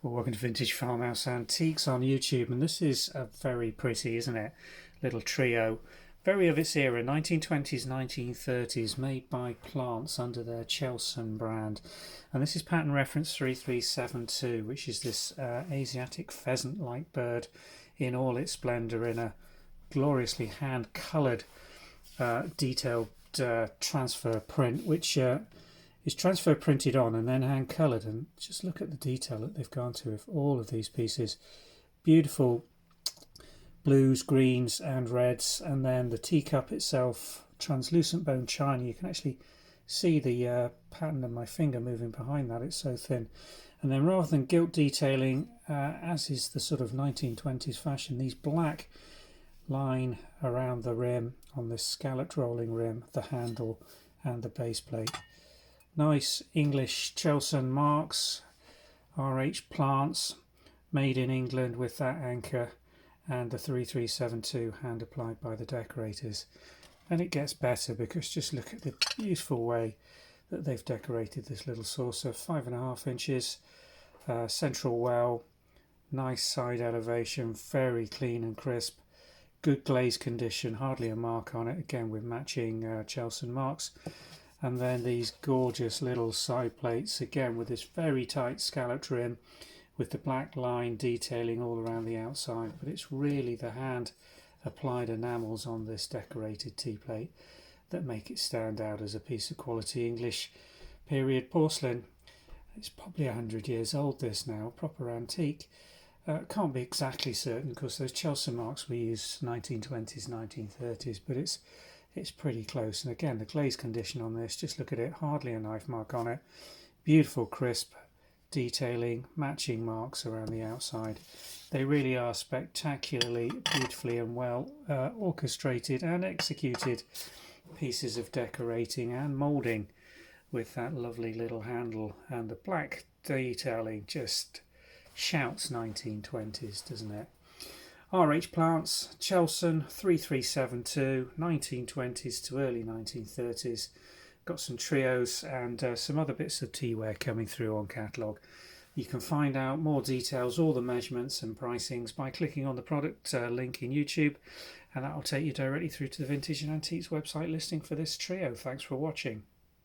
Well, welcome to Vintage Farmhouse Antiques on YouTube, and this is a very pretty, isn't it? Little trio, very of its era, 1920s, 1930s, made by Plants under their Chelson brand. And this is pattern reference 3372, which is this Asiatic pheasant-like bird in all its splendour, in a gloriously hand-coloured, detailed transfer print, which is transfer printed on and then hand coloured. And just look at the detail that they've gone to with all of these pieces. Beautiful blues, greens and reds, and then the teacup itself, translucent bone china. You can actually see the pattern of my finger moving behind that, it's so thin. And then rather than gilt detailing, as is the sort of 1920s fashion, these black line around the rim on this scalloped rolling rim, the handle and the base plate. Nice English Chelson marks, RH Plants, made in England with that anchor and the 3372 hand applied by the decorators. And it gets better because just look at the beautiful way that they've decorated this little saucer. 5.5 inches, central well, nice side elevation, very clean and crisp, good glaze condition, hardly a mark on it, again with matching Chelson marks. And then these gorgeous little side plates, again with this very tight scalloped rim with the black line detailing all around the outside. But it's really the hand applied enamels on this decorated tea plate that make it stand out as a piece of quality English period porcelain. It's probably 100 years old, this now, proper antique. Can't be exactly certain because those Chelson marks we use 1920s, 1930s, but it's pretty close. And again, the glaze condition on this, just look at it, hardly a knife mark on it. Beautiful crisp detailing, matching marks around the outside. They really are spectacularly, beautifully and well orchestrated and executed pieces of decorating and moulding with that lovely little handle. And the black detailing just shouts 1920s, doesn't it? RH Plants, Chelson 3372, 1920s to early 1930s. Got some trios and some other bits of teaware coming through on catalogue. You can find out more details, all the measurements and pricings by clicking on the product link in YouTube, and that will take you directly through to the Vintage and Antiques website listing for this trio. Thanks for watching.